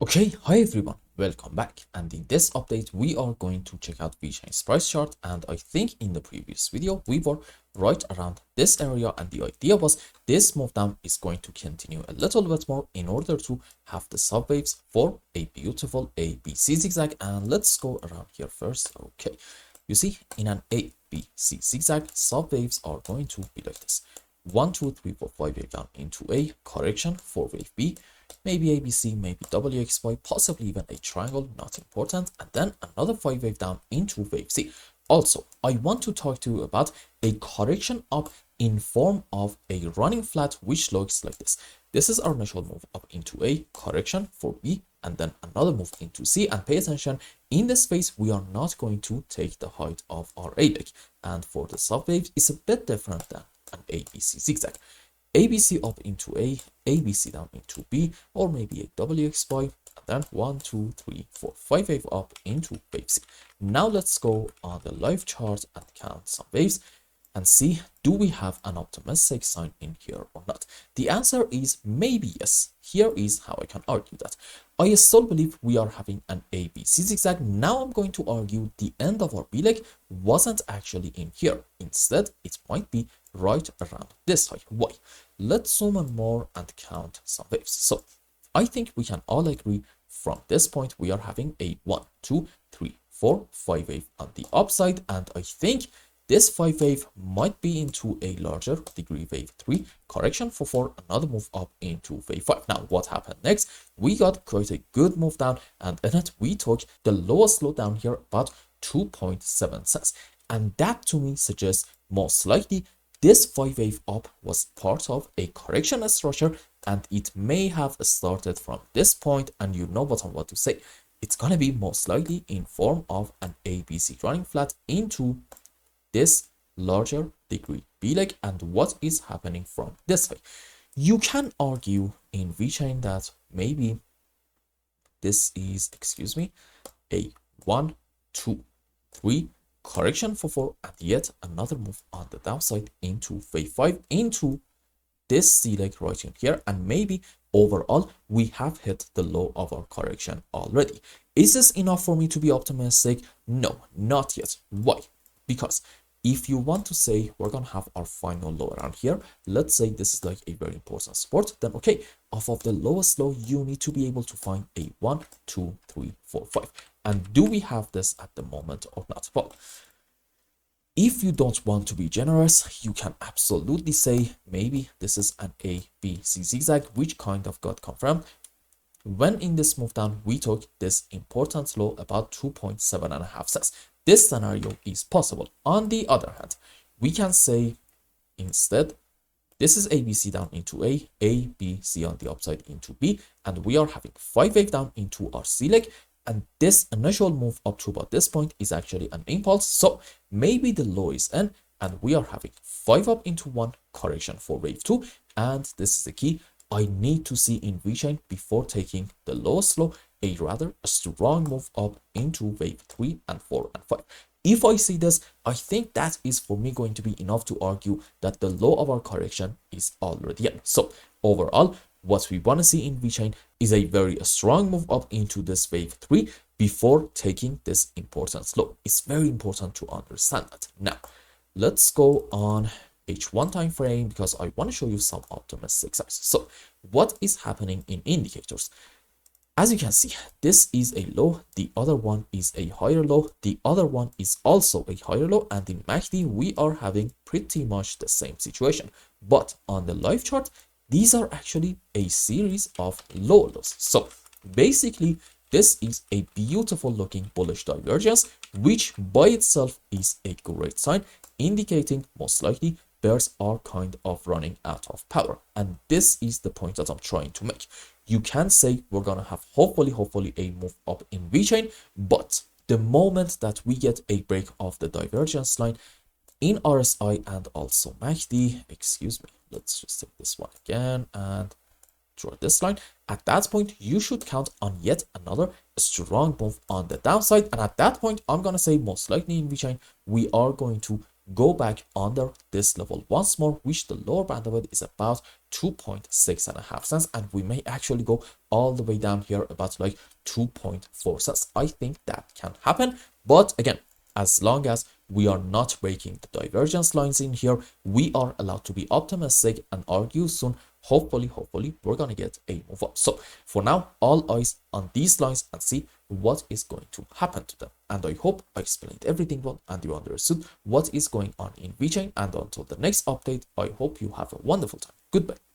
Okay, hi everyone, welcome back, and in this update we are going to check out VeChain's price chart. And I think in the previous video we were right around this area, and the idea was this move down is going to continue a little bit more in order to have the subwaves for a beautiful ABC zigzag. And let's go around here first. Okay, you see, in an ABC zigzag, subwaves are going to be like this: 1 2 3 4 5 wave down into a correction for wave B, maybe ABC, maybe WXY, possibly even a triangle, not important, and then another 5 wave down into wave C. Also, I want to talk to you about a correction up in form of a running flat, which looks like this. This is our initial move up into a correction for B, and then another move into C. And pay attention, in this phase we are not going to take the height of our A leg, and for the subwaves it's a bit different than an ABC zigzag. ABC up into A, ABC down into B, or maybe a WXY, and then 1 2 3 4 5 wave up into wave C. Now let's go on the live chart and count some waves and see, do we have an optimistic sign in here or not? The answer is maybe yes. Here is how I can argue that. I still believe we are having an ABC zigzag. Now I'm going to argue the end of our B leg wasn't actually in here. Instead, it might be right around this height. Why? Let's zoom in more and count some waves. So I think we can all agree from this point we are having a 1 2 3 4 5 wave on the upside, and I think this 5 wave might be into a larger degree wave 3 correction for 4, another move up into wave 5. Now what happened next? We got quite a good move down, and in it we took the lowest low down here, about 2.7 cents, and that to me suggests most likely this 5 wave up was part of a correction structure, and it may have started from this point. And you know what I'm about to say, it's gonna be most likely in form of an ABC running flat into this larger degree B leg. And what is happening from this way? You can argue in VeChain that maybe this is, excuse me, a 1 2 3 correction for 4, and yet another move on the downside into wave 5 into this C leg right in here, and maybe overall we have hit the low of our correction already. Is this enough for me to be optimistic? No, not yet. Why? Because if you want to say we're gonna have our final low around here, let's say this is like a very important support, then okay, off of the lowest low you need to be able to find a 1 2 3 4 5. And do we have this at the moment or not? Well, if you don't want to be generous, you can absolutely say maybe this is an ABC zigzag, which kind of got confirmed when in this move down we took this important low about 2.75 cents. This scenario is possible. On the other hand, we can say instead this is ABC down into A, B, C on the upside into B, and we are having 5 wave down into our C leg, and this initial move up to about this point is actually an impulse. So maybe the low is in, and we are having 5 up into 1 correction for wave 2, and this is the key. I need to see in VeChain before taking the lowest low a rather strong move up into wave 3 and 4 and 5. If I see this, I think that is for me going to be enough to argue that the low of our correction is already in. So overall, what we want to see in VeChain is a very strong move up into this wave 3 before taking this important low. It's very important to understand that. Now, let's go on H1 time frame because I want to show you some optimistic signs. So what is happening in indicators? As you can see, this is a low, the other one is a higher low, the other one is also a higher low, and in MACD we are having pretty much the same situation. But on the live chart, these are actually a series of low lows. So basically, this is a beautiful looking bullish divergence, which by itself is a great sign, indicating most likely bears are kind of running out of power. And this is the point that I'm trying to make. You can say we're gonna have hopefully a move up in VeChain, but the moment that we get a break of the divergence line in RSI and also MACD, excuse me, let's just take this one again and draw this line. At that point, you should count on yet another strong move on the downside, and at that point I'm gonna say most likely in VeChain we are going to go back under this level once more, which the lower band of it is about 2.6 cents, and we may actually go all the way down here about like 2.4 cents. I think that can happen, but again, as long as we are not breaking the divergence lines in here, we are allowed to be optimistic and argue soon. Hopefully we're gonna get a move up. So for now, all eyes on these lines and see what is going to happen to them. And I hope I explained everything well and you understood what is going on in VeChain. And until the next update, I hope you have a wonderful time. Goodbye.